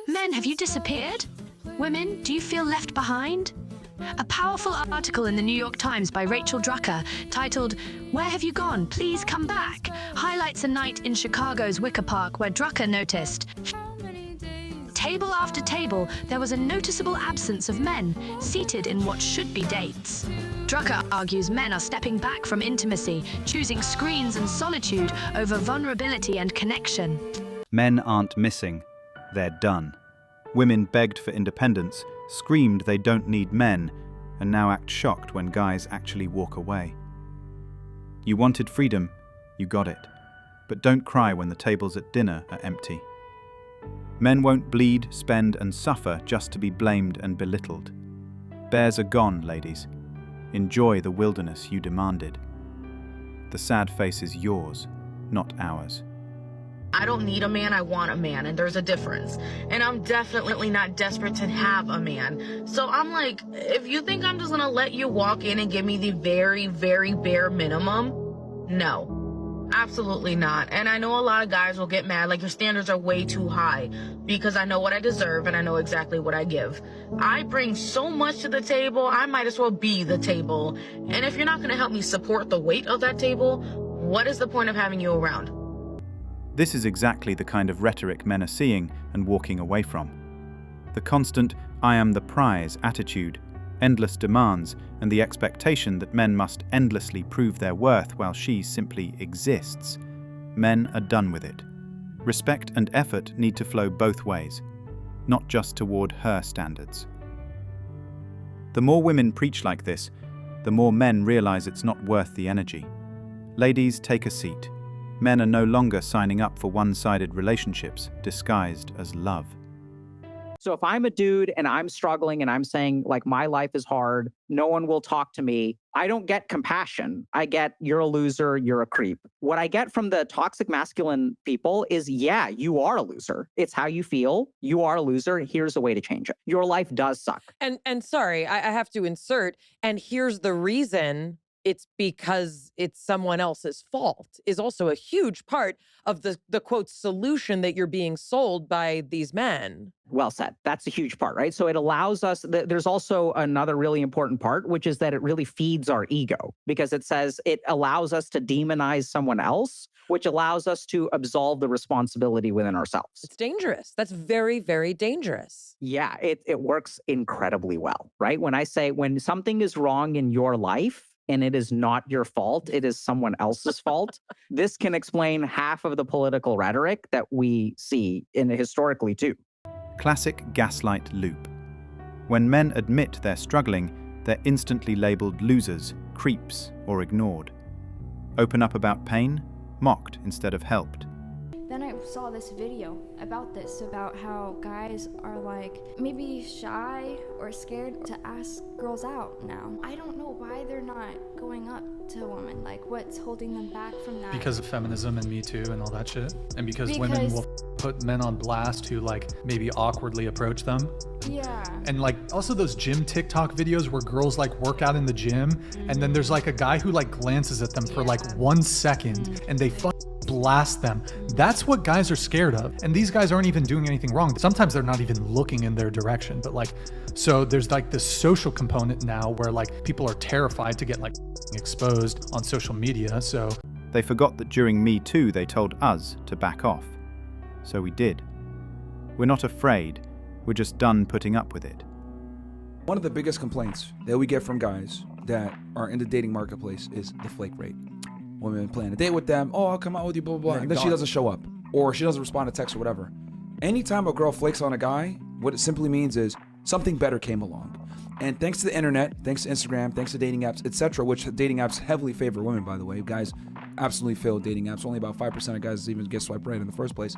Men, have you disappeared? Women, do you feel left behind? A powerful article in the New York Times by Rachel Drucker, titled, "Where Have You Gone? Please Come Back," highlights a night in Chicago's Wicker Park where Drucker noticed, table after table, there was a noticeable absence of men seated in what should be dates. Drucker argues men are stepping back from intimacy, choosing screens and solitude over vulnerability and connection. Men aren't missing, they're done. Women begged for independence, screamed they don't need men, and now act shocked when guys actually walk away. You wanted freedom, you got it. But don't cry when the tables at dinner are empty. Men won't bleed, spend, and suffer just to be blamed and belittled. Bears are gone, ladies. Enjoy the wilderness you demanded. The sad face is yours, not ours. I don't need a man, I want a man, and there's a difference. And I'm definitely not desperate to have a man. So I'm like, if you think I'm just gonna let you walk in and give me the very, very bare minimum, no. Absolutely not. And I know a lot of guys will get mad, like your standards are way too high, because I know what I deserve and I know exactly what I give. I bring so much to the table, I might as well be the table. And if you're not going to help me support the weight of that table, what is the point of having you around? This is exactly the kind of rhetoric men are seeing and walking away from. The constant "I am the prize" attitude, endless demands, and the expectation that men must endlessly prove their worth while she simply exists. Men are done with it. Respect and effort need to flow both ways, not just toward her standards. The more women preach like this, the more men realize it's not worth the energy. Ladies, take a seat. Men are no longer signing up for one-sided relationships disguised as love. So if I'm a dude and I'm struggling and I'm saying, like, my life is hard, no one will talk to me, I don't get compassion. I get, you're a loser, you're a creep. What I get from the toxic masculine people is, yeah, you are a loser. It's how you feel. You are a loser. Here's a way to change it. Your life does suck. And sorry, I have to insert, and here's the reason. It's because it's someone else's fault is also a huge part of the quote solution that you're being sold by these men. Well said. That's a huge part, right? So it allows us, there's also another really important part, which is that it really feeds our ego, because it says it allows us to demonize someone else, which allows us to absolve the responsibility within ourselves. It's dangerous. That's very, very dangerous. Yeah, it works incredibly well, right? When I say, when something is wrong in your life, and it is not your fault, it is someone else's fault. This can explain half of the political rhetoric that we see historically too. Classic gaslight loop. When men admit they're struggling, they're instantly labeled losers, creeps, or ignored. Open up about pain, mocked instead of helped. Then I saw this video about how guys are like maybe shy or scared to ask girls out now. I don't know why they're not going up to a woman. Like, what's holding them back from that? Because of feminism and Me Too and all that shit. And because women will put men on blast who like maybe awkwardly approach them. Yeah. And like also those gym TikTok videos where girls like work out in the gym and then there's like a guy who like glances at them for like 1 second and they blast them. That's what guys are scared of. And these guys aren't even doing anything wrong. Sometimes they're not even looking in their direction. But like, so there's like this social component now where like people are terrified to get like exposed on social media. So they forgot that during Me Too they told us to back off. So we did. We're not afraid. We're just done putting up with it. One of the biggest complaints that we get from guys that are in the dating marketplace is the flake rate. Women plan a date with them, oh, I'll come out with you, blah, blah, blah. And then she doesn't show up. Or she doesn't respond to text or whatever. Anytime a girl flakes on a guy, what it simply means is something better came along. And thanks to the internet, thanks to Instagram, thanks to dating apps, etc., which dating apps heavily favor women, by the way. Guys absolutely fail dating apps. Only about 5% of guys even get swiped right in the first place.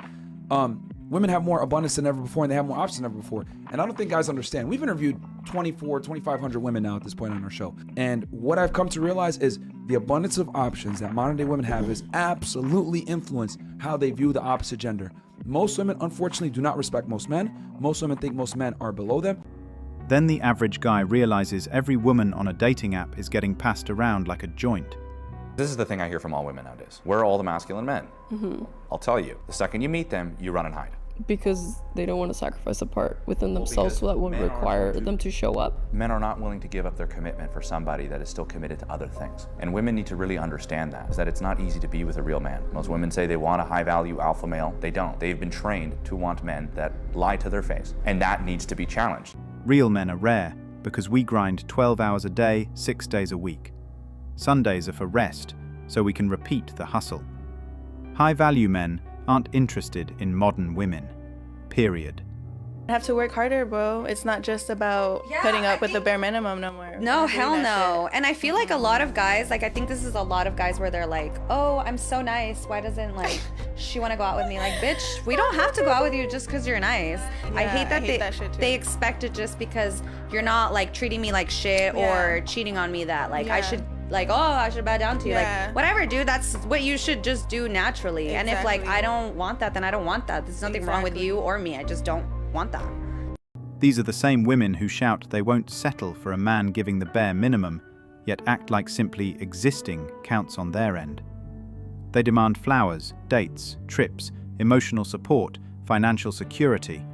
Women have more abundance than ever before, and they have more options than ever before. And I don't think guys understand. We've interviewed 2,500 women now at this point on our show. And what I've come to realize is the abundance of options that modern day women have is absolutely influenced how they view the opposite gender. Most women, unfortunately, do not respect most men. Most women think most men are below them. Then the average guy realizes every woman on a dating app is getting passed around like a joint. This is the thing I hear from all women nowadays. We're all the masculine men. I'll tell you, the second you meet them, you run and hide. because they don't want to sacrifice a part within themselves, so that would require them to show up. Men are not willing to give up their commitment for somebody that is still committed to other things. And women need to really understand that it's not easy to be with a real man. Most women say they want a high-value alpha male. They don't. They've been trained to want men that lie to their face, and that needs to be challenged. Real men are rare because we grind 12 hours a day, 6 days a week. Sundays are for rest, so we can repeat the hustle. High-value men aren't interested in modern women. Period. I have to work harder, bro. It's not just about putting up with the bare minimum no more. No, hell no. And I feel like a lot of guys, like I think this is a lot of guys where they're like, oh, I'm so nice. Why doesn't like she want to go out with me? Like, bitch, we don't have to go out with you just because you're nice. I hate that they expect it just because you're not like treating me like shit or cheating on me that like I should like, oh, I should bow down to you. Like, whatever, dude, that's what you should just do naturally. And if like I don't want that, then I don't want that. There's nothing wrong with you or me. I just don't want that. These are the same women who shout they won't settle for a man giving the bare minimum, yet act like simply existing counts on their end. They demand flowers, dates, trips, emotional support, financial security,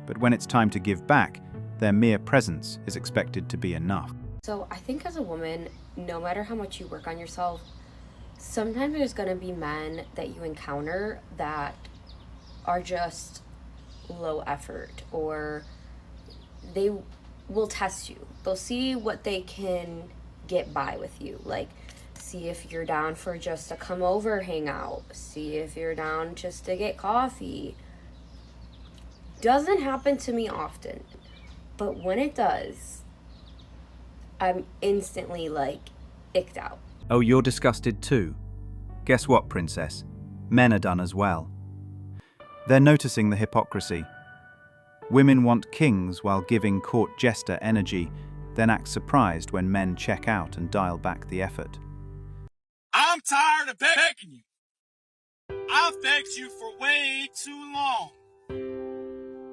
but when it's time to give back, their mere presence is expected to be enough. So I think as a woman, no matter how much you work on yourself, sometimes there's gonna be men that you encounter that are just low effort, or they will test you. They'll see what they can get by with you. Like, see if you're down for just a come over hangout. See if you're down just to get coffee. Doesn't happen to me often, but when it does, I'm instantly like icked out. Oh, you're disgusted too? Guess what, princess? Men are done as well. They're noticing the hypocrisy. Women want kings while giving court jester energy, then act surprised when men check out and dial back the effort. I'm tired of begging you. I've begged you for way too long.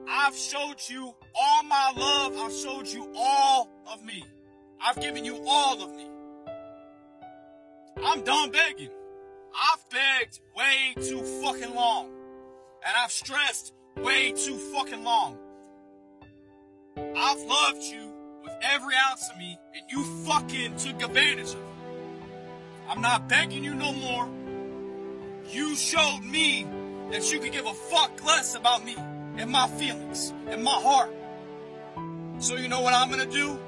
I've showed you all my love. I've showed you all of me. I've given you all of me. I'm done begging. I've begged way too fucking long. And I've stressed way too fucking long. I've loved you with every ounce of me, and you fucking took advantage of it. I'm not begging you no more. You showed me that you could give a fuck less about me and my feelings and my heart. So you know what I'm gonna do?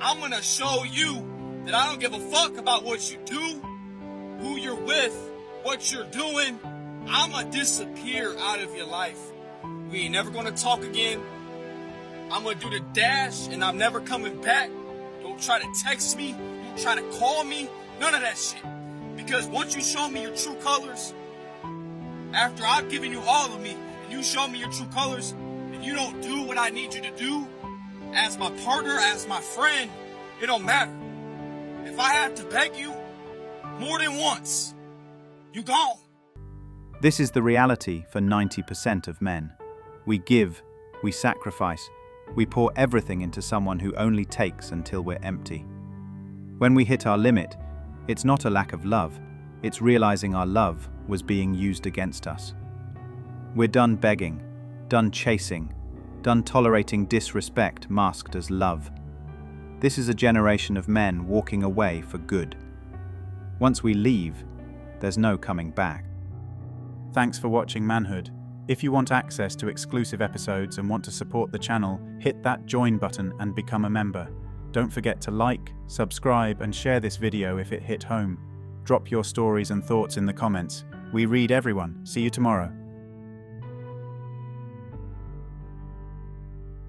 I'm gonna show you that I don't give a fuck about what you do, who you're with, what you're doing. I'ma disappear out of your life. We ain't never gonna talk again. I'm gonna do the dash and I'm never coming back. Don't try to text me. Don't try to call me. None of that shit. Because once you show me your true colors, after I've given you all of me, and you show me your true colors, and you don't do what I need you to do, as my partner, as my friend, it don't matter. If I have to beg you more than once, you gone. This is the reality for 90% of men. We give, we sacrifice, we pour everything into someone who only takes until we're empty. When we hit our limit, it's not a lack of love, it's realizing our love was being used against us. We're done begging, done chasing, done tolerating disrespect masked as love. This is a generation of men walking away for good. Once we leave, there's no coming back. Thanks for watching Manhood. If you want access to exclusive episodes and want to support the channel, hit that join button and become a member. Don't forget to like, subscribe, and share this video if it hit home. Drop your stories and thoughts in the comments. We read everyone. See you tomorrow.